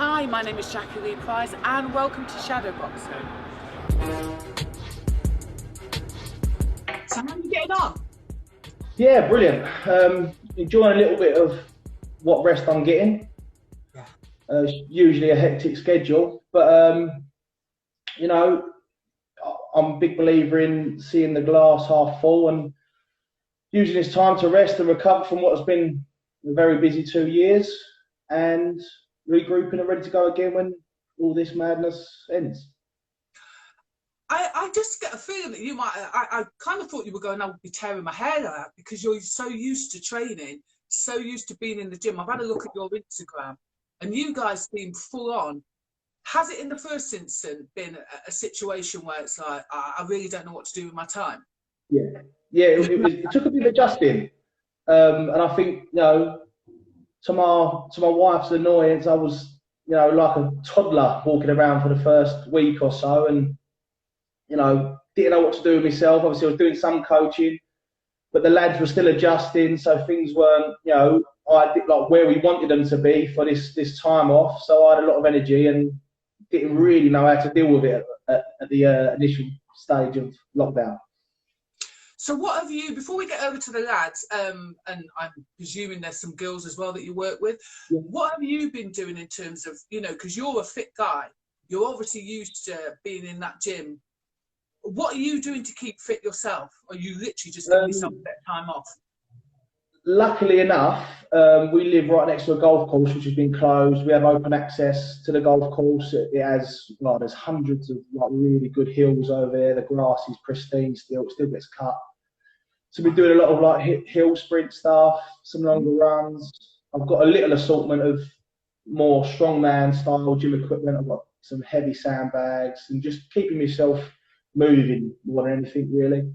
Hi, my name is Jackie Lee Price and welcome to Shadow Boxing. So how are you getting on? Yeah, brilliant. Enjoying a little bit of what rest I'm getting. Yeah. Usually a hectic schedule, but you know, I'm a big believer in seeing the glass half full and using this time to rest and recover from what has been a very busy 2 years and regrouping and ready to go again when all this madness ends. I just get a feeling that you might, I kind of thought you were going, I would be tearing my hair out because you're so used to training, so used to being in the gym. I've had a look at your Instagram and you guys seem full on. Has it in the first instance been a situation where it's like, I really don't know what to do with my time? Yeah, it took a bit of adjusting, and I think to my wife's annoyance, I was like a toddler walking around for the first week or so, and didn't know what to do with myself. Obviously, I was doing some coaching, but the lads were still adjusting, so things weren't I did like where we wanted them to be for this time off. So I had a lot of energy and didn't really know how to deal with it at the initial stage of lockdown. So what have you, before we get over to the lads, and I'm presuming there's some girls as well that you work with, Yeah. what have you been doing in terms of, because you're a fit guy, you're obviously used to being in that gym. What are you doing to keep fit yourself? Or are you literally just giving yourself a bit of time off? Luckily enough, we live right next to a golf course which has been closed. We have open access to the golf course. It has, there's hundreds of really good hills over there. The grass is pristine still. It still gets cut. So we're doing a lot of hill sprint stuff, some longer runs. I've got a little assortment of more strongman style gym equipment. I've got some heavy sandbags and just keeping myself moving more than anything really.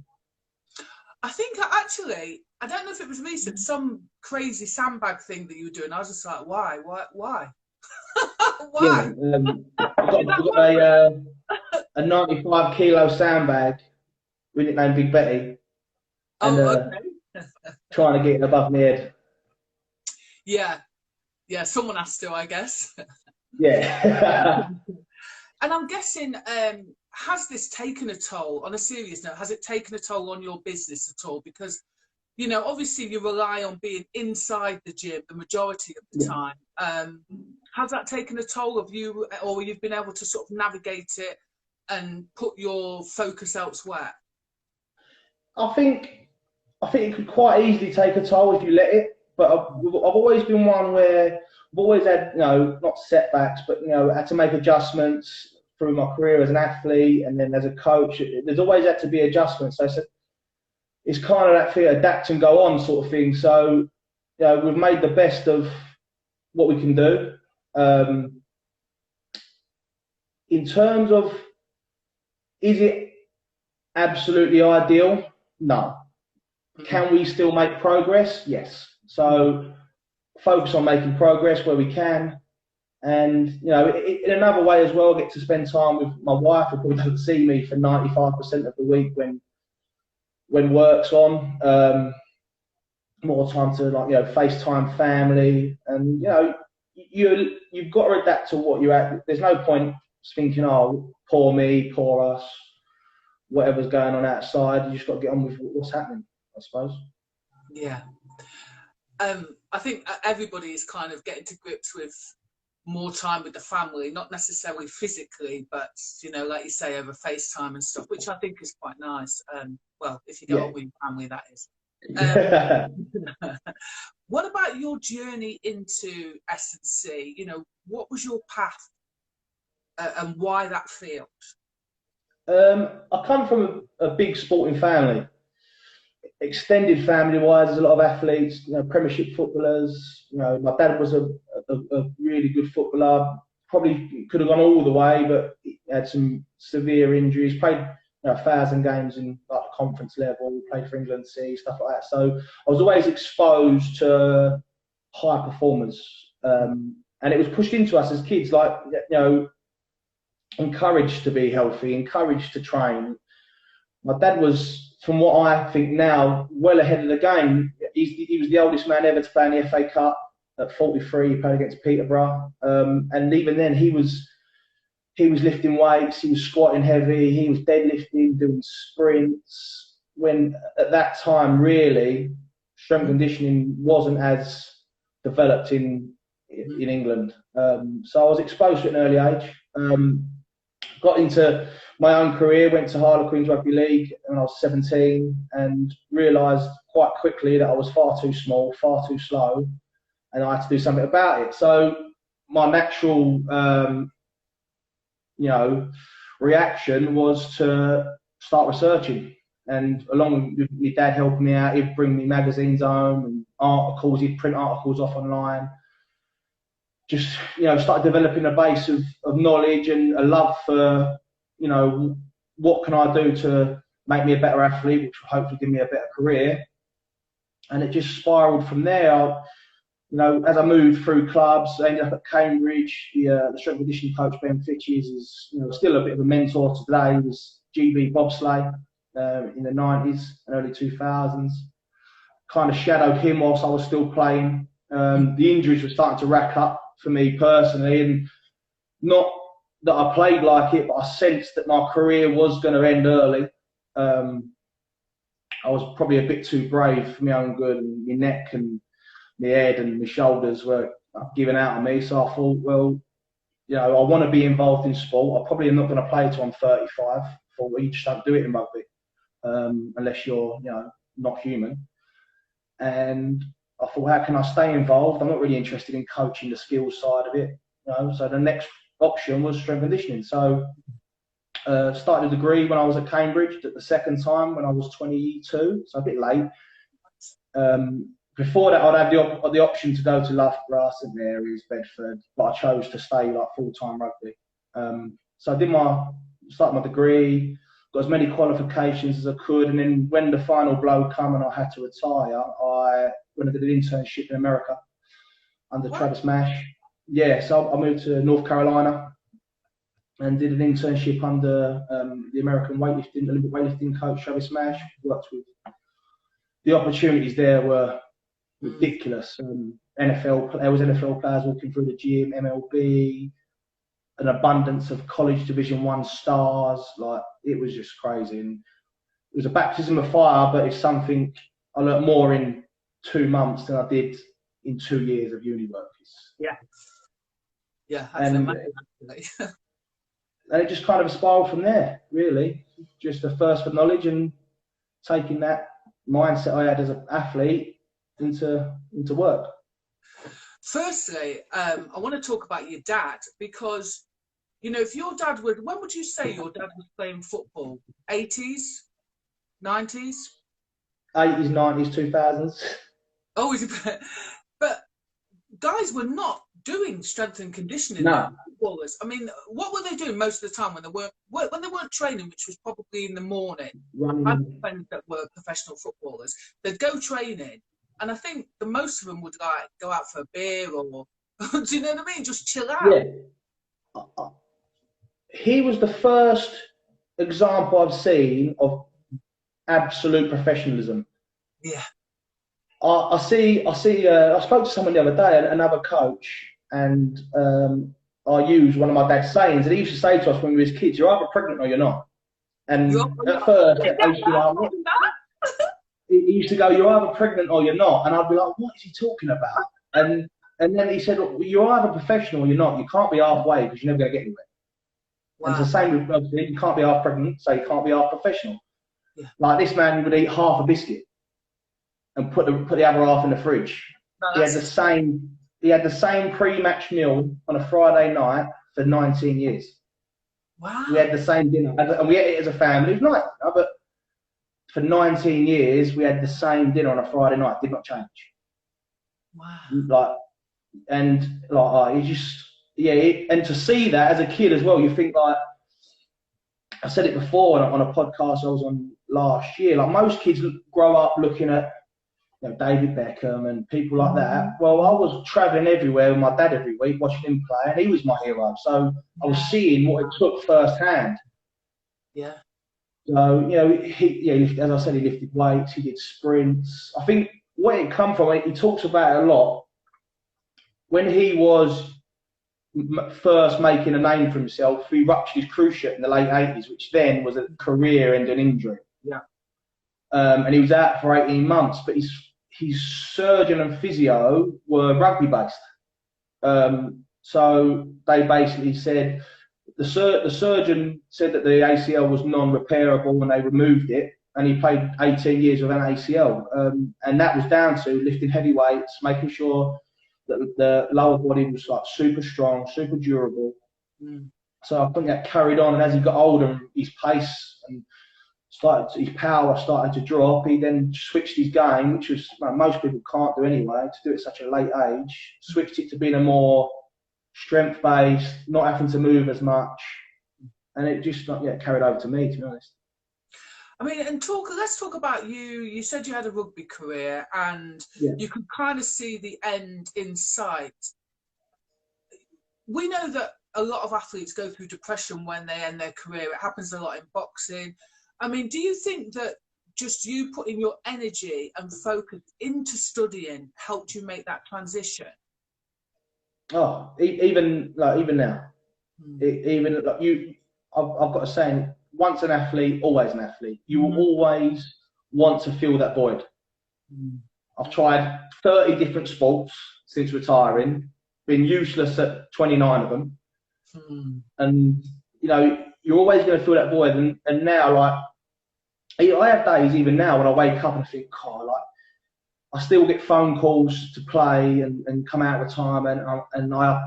I think I don't know if it was recent, some crazy sandbag thing that you were doing. I was just like, why? Why? Yeah, I've got a 95 kilo sandbag with it named Big Betty. And okay. Trying to get it above my head. Yeah, someone has to, I guess. Yeah. And I'm guessing, has this taken a toll, on a serious note, has it taken a toll on your business at all? Because, obviously you rely on being inside the gym the majority of the time. Has that taken a toll of you, or you've been able to sort of navigate it and put your focus elsewhere? I think it could quite easily take a toll if you let it. But I've always been one where I've always had, not setbacks, but, had to make adjustments through my career as an athlete and then as a coach. There's always had to be adjustments. So it's kind of that thing, adapt and go on sort of thing. So, we've made the best of what we can do. In terms of, is it absolutely ideal? No. Can we still make progress? Yes. So focus on making progress where we can. And, in another way as well, I get to spend time with my wife, who probably doesn't see me for 95% of the week when work's on. More time to FaceTime family. And, you've got to adapt to what you're at. There's no point thinking, oh, poor me, poor us, whatever's going on outside. You just got to get on with what's happening, I suppose. Yeah. I think everybody is kind of getting to grips with more time with the family, not necessarily physically, but, like you say, over FaceTime and stuff, which I think is quite nice. Well, if you get on with your family, that is. What about your journey into S&C? What was your path and why that field? I come from a big sporting family. Extended family-wise, there's a lot of athletes, Premiership footballers. My dad was a really good footballer. Probably could have gone all the way, but he had some severe injuries. Played 1,000 games in the conference level. Played for England C, stuff like that. So I was always exposed to high performers, and it was pushed into us as kids, encouraged to be healthy, encouraged to train. My dad was, from what I think now, well ahead of the game. He was the oldest man ever to play in the FA Cup. at 43, he played against Peterborough, and even then he was lifting weights, he was squatting heavy, he was deadlifting, doing sprints. When at that time, really, strength conditioning wasn't as developed in England. So I was exposed to it at an early age. Got into my own career, went to Harlequins Rugby League when I was 17, and realised quite quickly that I was far too small, far too slow, and I had to do something about it. So my natural, reaction was to start researching. And along with my dad helping me out, he'd bring me magazines home and articles, he'd print articles off online. Just, start developing a base of knowledge and a love for, what can I do to make me a better athlete, which will hopefully give me a better career. And it just spiraled from there. As I moved through clubs, I ended up at Cambridge. The strength conditioning coach, Ben Fitches, is still a bit of a mentor to today. He was GB bobsleigh in the 90s and early 2000s. Kind of shadowed him whilst I was still playing. The injuries were starting to rack up for me personally, and not that I played like it, but I sensed that my career was going to end early. I was probably a bit too brave for my own good, and my neck and my head and my shoulders were giving out on me. So I thought, well, I want to be involved in sport. I probably am not going to play till I'm 35. I thought, well, you just don't do it in rugby unless you're, not human. And I thought, how can I stay involved? I'm not really interested in coaching the skills side of it. So the next option was strength conditioning. So started a degree when I was at Cambridge the second time when I was 22, so a bit late. Before that, I'd have the option to go to Loughborough, St Mary's, Bedford, but I chose to stay full-time rugby. So I started my degree, got as many qualifications as I could, and then when the final blow came and I had to retire, I went and did an internship in America under Travis Mash. Yeah, so I moved to North Carolina and did an internship under the American Olympic weightlifting coach Travis Mash. Worked with the opportunities there were ridiculous. There was NFL players walking through the gym, MLB, an abundance of college Division 1 stars. It was just crazy, and it was a baptism of fire. But it's something I learned more in 2 months than I did in 2 years of uni work. And it just kind of spiraled from there, really. Just a thirst for knowledge and taking that mindset I had as an athlete into work. Firstly, I want to talk about your dad, because, if your dad when would you say your dad was playing football? 80s? 90s? 80s, 90s, 2000s. Oh, but guys were not doing strength and conditioning. No. Footballers. I mean, what were they doing most of the time when they weren't training, which was probably in the morning? I had friends that were professional footballers. They'd go training, and I think the most of them would go out for a beer or, do you know what I mean? Just chill out. Yeah. He was the first example I've seen of absolute professionalism. Yeah. I spoke to someone the other day, another coach, and I used one of my dad's sayings, and he used to say to us when we were kids, "You're either pregnant or you're not." And at first, I used to be like, what? He used to go, "You're either pregnant or you're not," and I'd be like, "What is he talking about?" And then he said, "Look, you're either professional or you're not. You can't be halfway because you're never going to get anywhere." Wow. And it's the same with you can't be half pregnant, so you can't be half professional. Yeah. Like this man would eat half a biscuit and put the other half in the fridge. No, he had the same pre-match meal on a Friday night for 19 years. Wow. We had the same dinner, and we ate it as a family night. But for 19 years, we had the same dinner on a Friday night. Did not change. Wow. And to see that as a kid as well, you think I said it before on a podcast I was on last year. Most kids grow up looking at David Beckham and people like that. Well, I was travelling everywhere with my dad every week, watching him play, and he was my hero. So I was seeing what it took firsthand. Yeah. So as I said, he lifted weights, he did sprints. I think where it come from, he talks about it a lot. when he was first making a name for himself, he ruptured his cruciate in the late 80s, which then was a career-ending injury. Yeah. And he was out for 18 months, but his surgeon and physio were rugby-based. So they basically said, the surgeon said that the ACL was non-repairable and they removed it, and he played 18 years with an ACL. And that was down to lifting heavy weights, making sure that the lower body was like super strong, super durable. So I think that carried on, and as he got older, his pace and his power started to drop. He then switched his game, which was most people can't do anyway, to do it at such a late age. Switched it to being a more strength-based, not having to move as much, and it just carried over to me, to be honest. I mean, and let's talk about you. You said you had a rugby career, and you could kind of see the end in sight. We know that a lot of athletes go through depression when they end their career. It happens a lot in boxing. I mean, do you think that just you putting your energy and focus into studying helped you make that transition? Oh, even now, I've got a saying: once an athlete, always an athlete. You will always want to fill that void. I've tried 30 different sports since retiring, been useless at 29 of them, and you're always going to fill that void. And now, like, I have days even now when I wake up and I think, God, like, I still get phone calls to play and come out of retirement, and I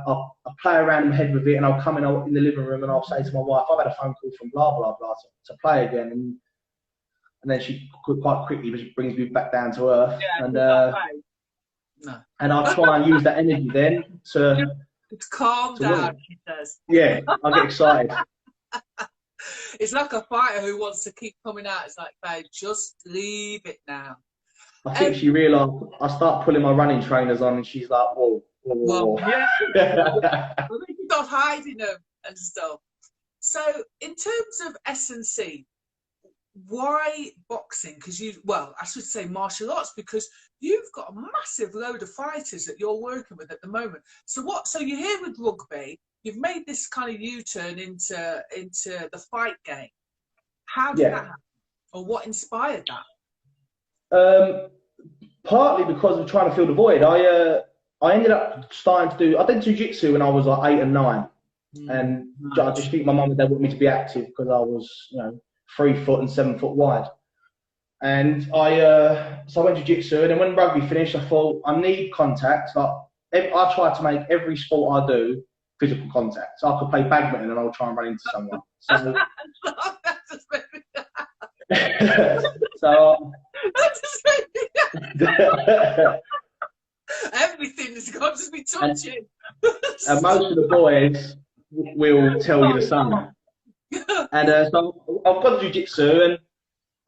play around in my head with it, and I'll come in the living room and I'll say to my wife, I've had a phone call from blah, blah, blah to play again. And then she quite quickly brings me back down to earth. And I'll try and use that energy then to calm down, she says. Yeah, I get excited. It's like a fighter who wants to keep coming out. It's like, babe, just leave it now. I think she realised I start pulling my running trainers on, and she's like, whoa. Yeah. Stop hiding them and stuff. So, in terms of S&C, why boxing? Because I should say martial arts, because you've got a massive load of fighters that you're working with at the moment. So you're here with rugby. You've made this kind of U-turn into the fight game. How did that happen? Or what inspired that? Partly because of trying to fill the void. I ended up I did jiu-jitsu when I was like 8 and 9. And I just think my mum and dad wanted me to be active because I was, 3 foot and 7 foot wide. And so I went to jiu-jitsu, and then when rugby finished, I thought I need contact. I try to make every sport I do physical contact. So I could play badminton and I'll try and run into someone. So everything's got to be touching. And most of the boys will tell you the same. And so I've got jiu-jitsu, and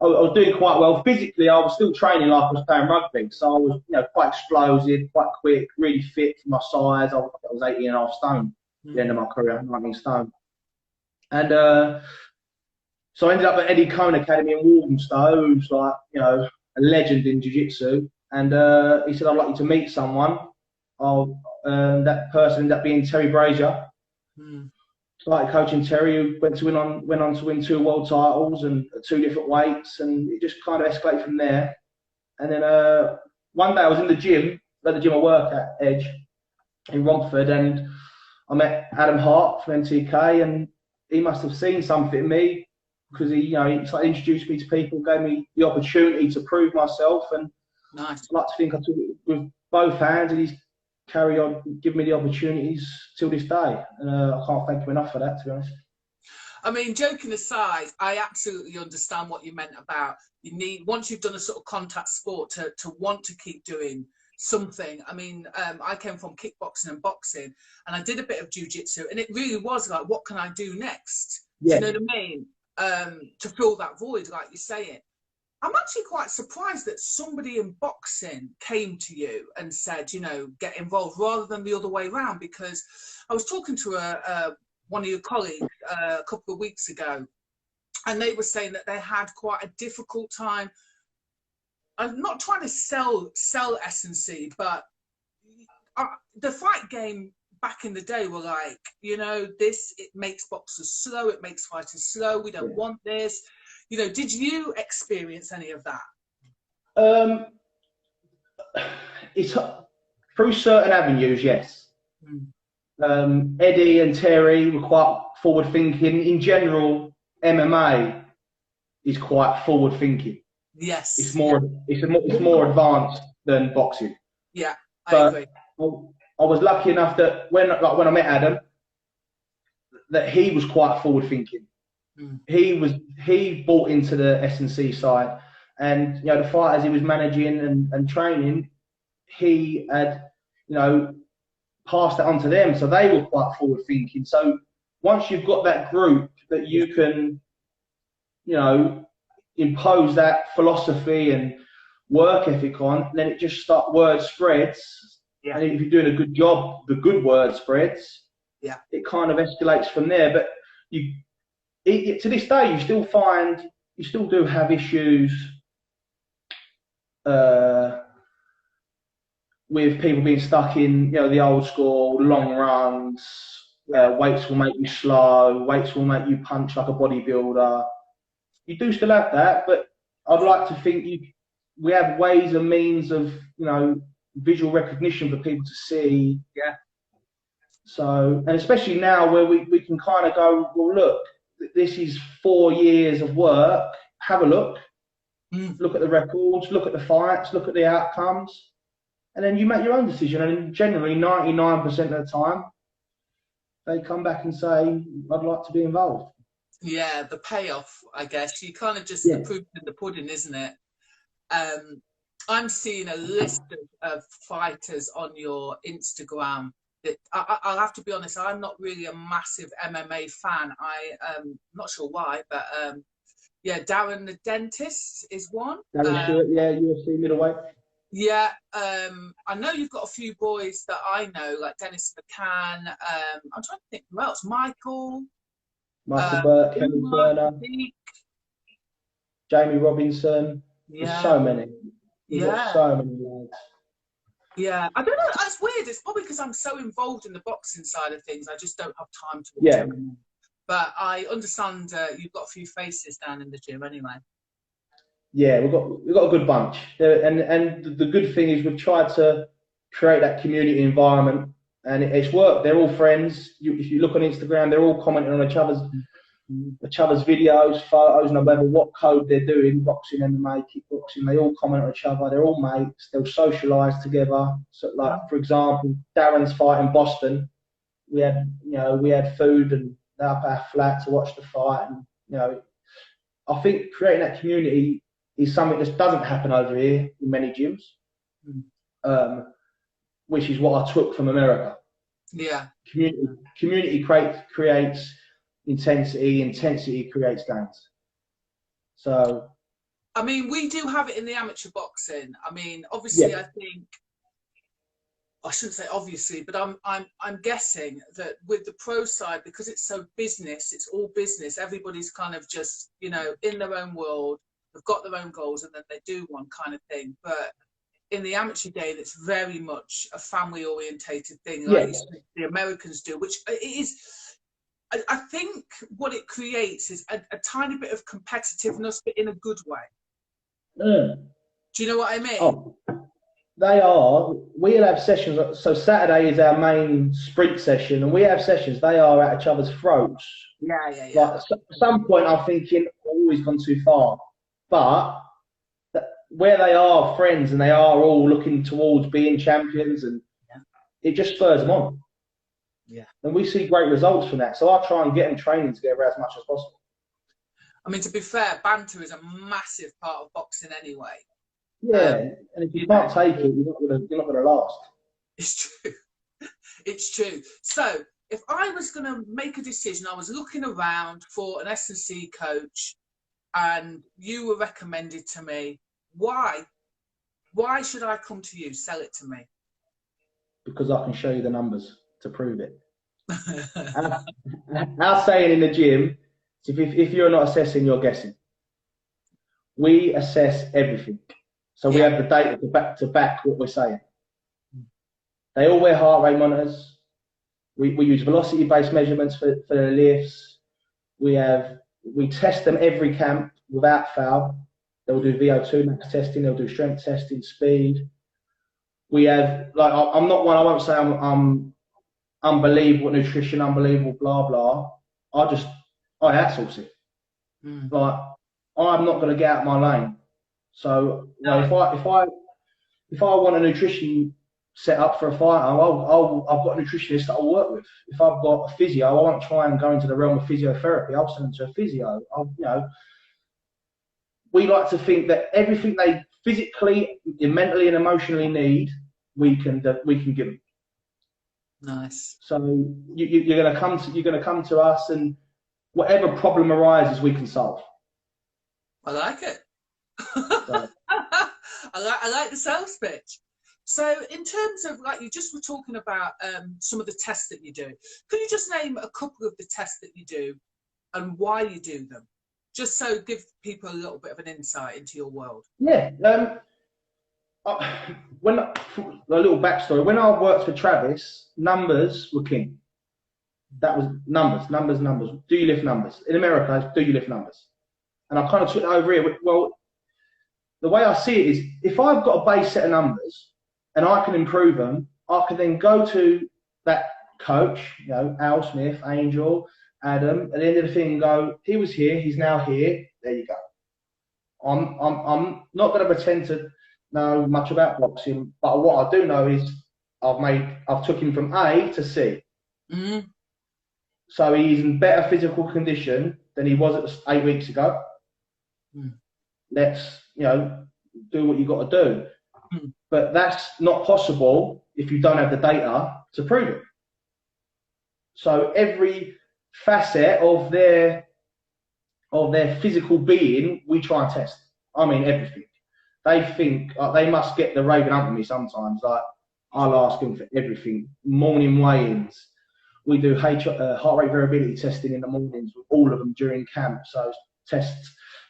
I was doing quite well. Physically, I was still training like I was playing rugby. So I was quite explosive, quite quick, really fit for my size. I was 18.5 stone at the end of my career, 19 stone. And so I ended up at Eddie Cohn Academy in Walthamstow, who's like, a legend in jiu-jitsu. And he said, I'd like you to meet someone. That person ended up being Terry Brazier. Started coaching Terry, who went on to win 2 world titles and 2 different weights, and it just kind of escalated from there. And then one day I was in the gym I work at, Edge, in Romford, and I met Adam Hart from NTK, and he must have seen something in me, because he introduced me to people, gave me the opportunity to prove myself, and nice. I'd like to think I took it with both hands, and he's carried on giving me the opportunities till this day. And I can't thank him enough for that, to be honest. I mean, joking aside, I absolutely understand what you meant about you need, once you've done a sort of contact sport, to want to keep doing something. I mean, I came from kickboxing and boxing, and I did a bit of jiu-jitsu, and it really was like, what can I do next? Yeah. Do you know what I mean? To fill that void, like you're saying. I'm actually quite surprised that somebody in boxing came to you and said, get involved, rather than the other way around, because I was talking to one of your colleagues a couple of weeks ago, and they were saying that they had quite a difficult time. I'm not trying to sell S&C, but the fight game back in the day were like, you know, it makes boxers slow, it makes fighters slow, we don't want this. You know, did you experience any of that? It's through certain avenues, yes. Eddie and Terry were quite forward thinking. In general, MMA is quite forward thinking. Yes. It's more advanced than boxing. Yeah, I agree. I was lucky enough that when I met Adam, that he was quite forward thinking. He bought into the S&C side, and you know, the fighters he was managing and training, he had, you know, passed that on to them, so they were quite forward thinking. So once you've got that group that you can, you know, impose that philosophy and work ethic on, then it just word spreads. Yeah. And if you're doing a good job, the good word spreads. Yeah. It kind of escalates from there. But to this day, you still do have issues with people being stuck in, you know, the old school, long runs. Weights will make you slow. Weights will make you punch like a bodybuilder. You do still have that, but I'd like to think we have ways and means of, you know, visual recognition for people to see. Yeah. So, and especially now where we can kind of go, well, look, this is 4 years of work. Have a look. Look at the records, look at the fights, look at the outcomes, and then you make your own decision. And generally, 99% of the time, they come back and say, I'd like to be involved. Yeah, the payoff, I guess. You kind of just the proof in the pudding, isn't it? I'm seeing a list of fighters on your Instagram that I'll have to be honest, I'm not really a massive MMA fan. I'm not sure why, but yeah, Darren the Dentist is one. Darren Stewart, yeah, UFC middleweight. Yeah, I know you've got a few boys that I know, like Dennis McCann. I'm trying to think who else. Michael Burke, Kenny Turner, Jamie Robinson. Yeah. There's so many. You've got so many lads. Yeah, I don't know. That's weird. It's probably because I'm so involved in the boxing side of things. I just don't have time to watch them. But I understand you've got a few faces down in the gym anyway. Yeah, we've got a good bunch. And the good thing is we've tried to create that community environment, and it's worked. They're all friends. If you look on Instagram, they're all commenting on each other's videos, photos, no matter what code they're doing, boxing, MMA, kickboxing, they all comment on each other. They're all mates. They'll socialise together. So, like for example, Darren's fight in Boston. We had food and up our flat to watch the fight, and you know, I think creating that community is something that doesn't happen over here in many gyms, which is what I took from America. Yeah, community creates intensity creates gains. So, I mean, we do have it in the amateur boxing. I mean, obviously, I think I shouldn't say obviously, but I'm guessing that with the pro side, because it's so business, it's all business. Everybody's kind of just, you know, in their own world. They've got their own goals, and then they do one kind of thing. But in the amateur game, it's very much a family orientated thing, like the Americans do, which it is. I think what it creates is a tiny bit of competitiveness, but in a good way. Do you know what I mean? Oh, they are. We'll have sessions. So Saturday is our main sprint session, and we have sessions. They are at each other's throats. Yeah. Like, at some point, I'm thinking, always gone too far. But where they are friends and they are all looking towards being champions, and it just spurs them on. Yeah. And we see great results from that. So I try and get them training together as much as possible. I mean, to be fair, banter is a massive part of boxing anyway. Yeah, and if you can't take it, you're not gonna last. It's true. It's true. So if I was going to make a decision, I was looking around for an S&C coach, and you were recommended to me. Why should I come to you? Sell it to me. Because I can show you the numbers to prove it. Our saying in the gym, if you're not assessing, you're guessing. We assess everything. So we have the data to back what we're saying. They all wear heart rate monitors. We use velocity-based measurements for the lifts. We test them every camp without fail. They'll do VO2 max testing. They'll do strength testing, speed. We have, like, I'm not one. I won't say I'm unbelievable nutrition, unbelievable blah blah. I outsource it. Like, I'm not going to get out my lane. So, you know, if I want a nutrition set up for a fighter, I've got a nutritionist that I'll work with. If I've got a physio, I won't try and go into the realm of physiotherapy. I'll send them to a physio. You know, we like to think that everything they physically, mentally, and emotionally need, we can give them. Nice. So you're going to come to us, and whatever problem arises, we can solve. I like it. So, I like the sales pitch. So in terms of, like, you just were talking about some of the tests that you do. Could you just name a couple of the tests that you do and why you do them? Just so give people a little bit of an insight into your world. Yeah. When a little backstory, when I worked for Travis, numbers were king. That was numbers. Do you lift numbers? In America, do you lift numbers? And I kind of took it over here. Well, the way I see it is, if I've got a base set of numbers and I can improve them, I can then go to that coach, you know, Al Smith, Angel, Adam, at the end of the thing and go, he was here, he's now here. There you go. I'm not going to pretend to know much about boxing, but what I do know is I've took him from A to C. Mm-hmm. So he's in better physical condition than he was 8 weeks ago. Let's, you know, do what you got to do. But that's not possible if you don't have the data to prove it. So every facet of their physical being, we try and test. I mean, everything. They think they must get the raving up with me sometimes. Like, I'll ask them for everything. Morning weigh-ins. We do heart rate variability testing in the mornings with all of them during camp. So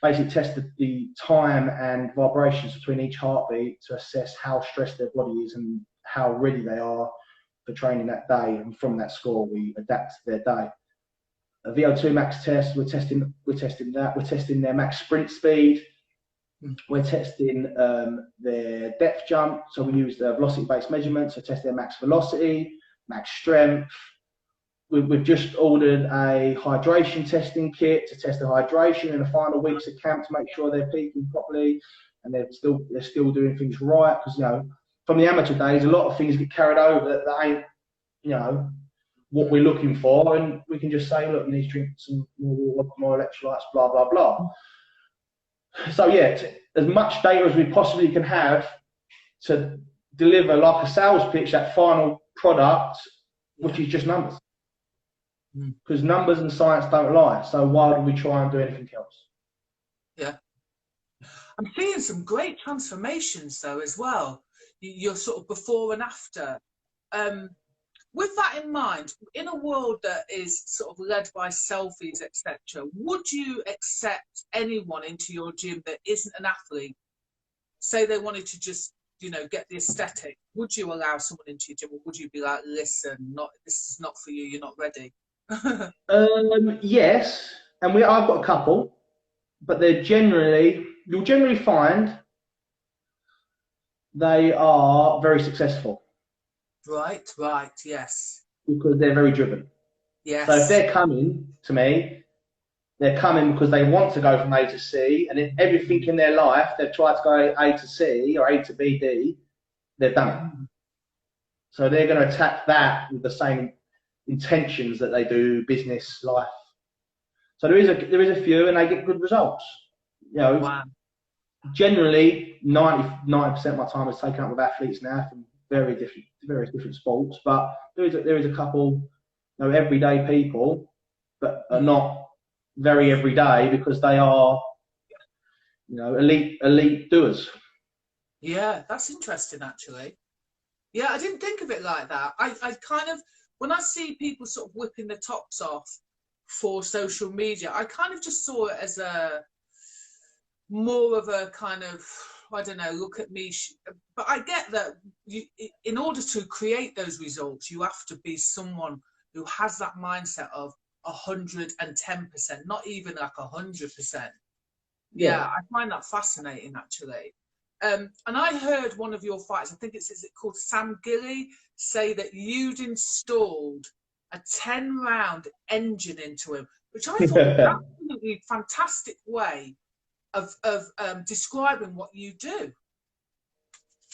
basically test the time and vibrations between each heartbeat to assess how stressed their body is and how ready they are for training that day. And from that score, we adapt to their day. A VO2 max test, we're testing that. We're testing their max sprint speed. We're testing their depth jump. So we use the velocity-based measurements to test their max velocity, max strength. We've just ordered a hydration testing kit to test the hydration in the final weeks of camp to make sure they're peaking properly and they're still doing things right. Because, you know, from the amateur days, a lot of things get carried over that ain't, you know, what we're looking for, and we can just say, look, you need to drink some more water, more electrolytes, blah blah blah. So yeah, as much data as we possibly can have to deliver, like a sales pitch, that final product, which is just numbers. Because numbers and science don't lie. So why would we try and do anything else? Yeah. I'm seeing some great transformations though as well. You're sort of before and after. With that in mind, in a world that is sort of led by selfies, etc., would you accept anyone into your gym that isn't an athlete? Say they wanted to just, you know, get the aesthetic. Would you allow someone into your gym, or would you be like, listen, this is not for you, you're not ready? Yes, and I've got a couple, but you'll generally find they are very successful. Right, yes. Because they're very driven. Yes. So if they're coming to me, they're coming because they want to go from A to C, and in everything in their life, they've tried to go A to C or A to B, D, they've done it. So they're going to attack that with the same intentions that they do business, life. So there is a few, and they get good results. You know, wow. Generally 90% of my time is taken up with athletes now from various different sports, but there is a couple, you know, everyday people, but are not very everyday because they are, you know, elite doers. Yeah, that's interesting actually. Yeah, I didn't think of it like that. I kind of, when I see people sort of whipping the tops off for social media, I kind of just saw it as more of a kind of I don't know, look at me. But I get that in order to create those results, you have to be someone who has that mindset of 110%, not even like 100%. Yeah, I find that fascinating, actually. And I heard one of your fights, I think is it called Sam Gilly, say that you'd installed a 10-round engine into him, which I thought was an absolutely fantastic way of describing what you do.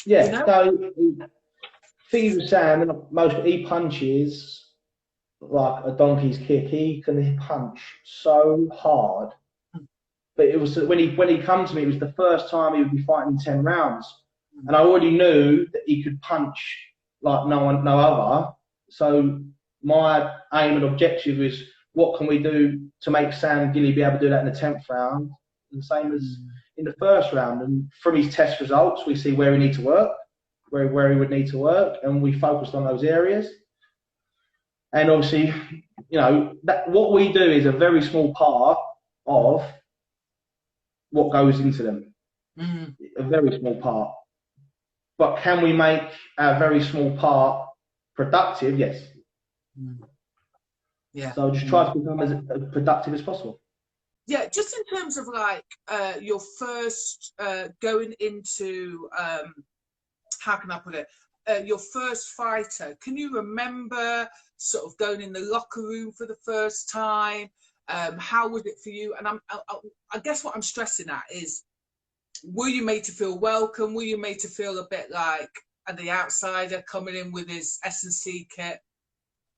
Yeah, you know? so thing with Sam, he punches like a donkey's kick. He can punch so hard. But it was when he come to me, it was the first time he would be fighting 10 rounds. And I already knew that he could punch like no other. So my aim and objective is, what can we do to make Sam Gilly be able to do that in the 10th round? And the same as in the first round. And from his test results, we see where he need to work, where he would need to work, and we focused on those areas. And obviously, you know, that what we do is a very small part of what goes into them. A very small part. But can we make a very small part productive? Yes. Yeah. So just try to become as productive as possible. Yeah, just in terms of like your first going into, how can I put it? Your first fighter, can you remember sort of going in the locker room for the first time? How was it for you? And I guess what I'm stressing at is, were you made to feel welcome? Were you made to feel a bit like the outsider coming in with his S&C kit?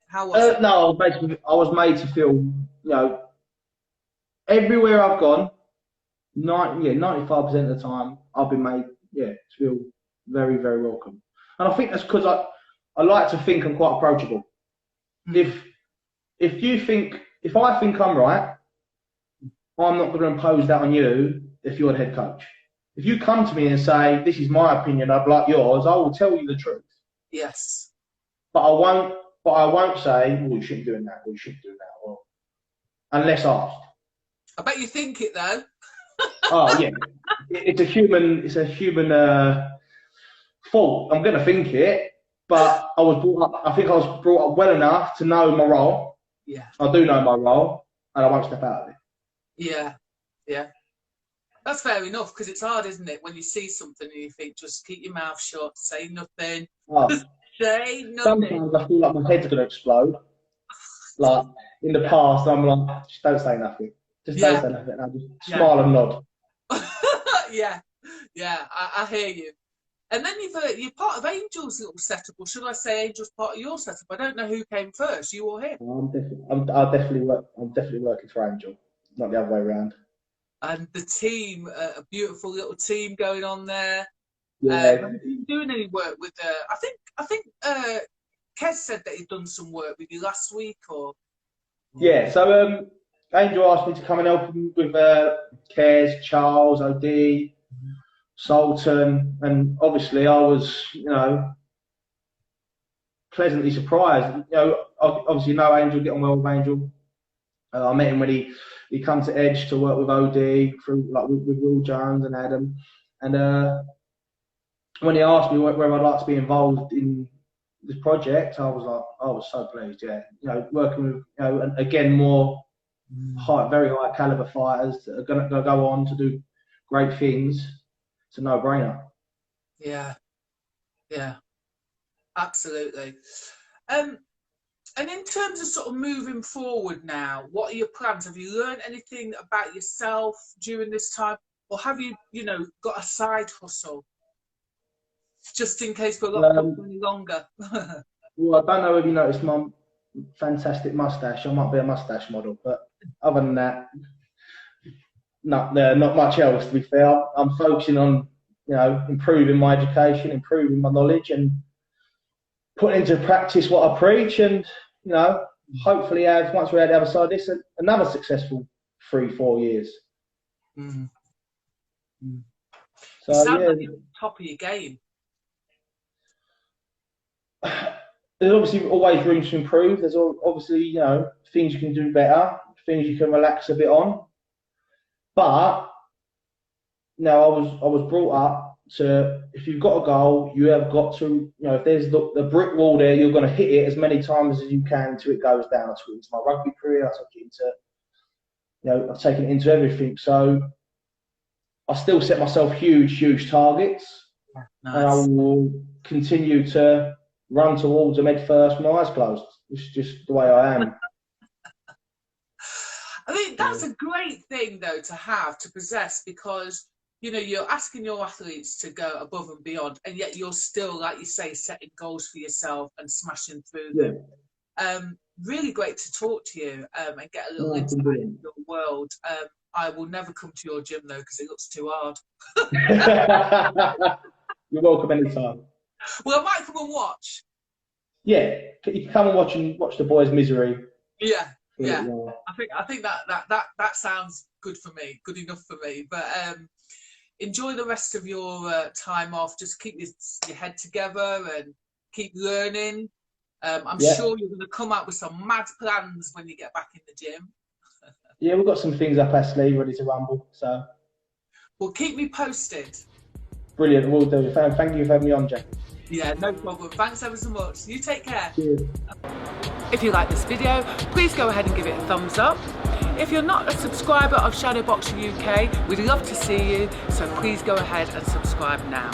How was it? No, I was made to feel, you know, everywhere I've gone, 95% of the time, I've been made, to feel very, very welcome. And I think that's because I like to think I'm quite approachable. If I think I'm right, I'm not going to impose that on you if you're the head coach. If you come to me and say, this is my opinion, I'd like yours, I will tell you the truth. Yes. But I won't say, well, you shouldn't be doing that, or you shouldn't do that, or unless asked. I bet you think it though. Oh yeah, it's a human fault. I'm going to think it, but I think I was brought up well enough to know my role. Yeah. I do know my role, and I won't step out of it. Yeah, yeah. That's fair enough, because it's hard, isn't it, when you see something and you think, just keep your mouth shut, say nothing. Oh. Say nothing. Sometimes I feel like my head's going to explode. Like in the past, I'm like, just don't say nothing. Just don't say nothing. I just smile and nod. Yeah, I hear you. And then you're part of Angel's little setup, or should I say Angel's part of your setup? I don't know who came first, you or him. I'm definitely working for Angel, not the other way around. And the team, a beautiful little team going on there. Yeah. Have you been doing any work with? I think Kez said that he'd done some work with you last week, or. Yeah. So Angel asked me to come and help him with Kez, Charles, OD, Sultan, and obviously I was, pleasantly surprised. Obviously Angel, get on well with Angel. I met him when he come to Edge to work with OD through with Will Jones and Adam, and when he asked me whether I'd like to be involved in this project, I was so pleased. Yeah, working with again more very high caliber fighters that are going to go on to do great things. It's a no-brainer. Yeah, absolutely. And in terms of sort of moving forward now, what are your plans? Have you learned anything about yourself during this time, or have you, got a side hustle just in case we're locked up any longer? Well, I don't know if you noticed my fantastic mustache. I might be a mustache model, but other than that, not much else. To be fair, I'm focusing on improving my education, improving my knowledge, and putting into practice what I preach, and hopefully once we're at the other side of this, another successful 3-4 years. So you sound like you're at the top of your game. There's obviously always room to improve. There's obviously things you can do better, things you can relax a bit on. But I was brought up if you've got a goal, you have got to, you know, if there's the brick wall there, you're going to hit it as many times as you can until it goes down. I took it into my rugby career, I took it into, you know, I've taken it into everything. So I still set myself huge targets. Nice. And I will continue to run towards them head first, my eyes closed. It's just the way I am. I think that's a great thing, though, to possess, because, you know, you're asking your athletes to go above and beyond, and yet you're still, like you say, setting goals for yourself and smashing through them. Really great to talk to you and get a little insight into your world. I will never come to your gym, though, because it looks too hard. You're welcome anytime. Well, I might come and watch. Yeah, you can come and watch the boys' misery. Yeah. I think that sounds good for me, good enough for me. But enjoy the rest of your time off. Just keep your head together and keep learning. I'm sure you're going to come out with some mad plans when you get back in the gym. Yeah, we've got some things up our sleeve ready to rumble. So, well, keep me posted. Brilliant, we'll do. Thank you for having me on, Jack. Yeah, no problem. Thanks ever so much. You take care. Cheers. If you like this video, please go ahead and give it a thumbs up. If you're not a subscriber of Shadowboxing UK, we'd love to see you, so please go ahead and subscribe now.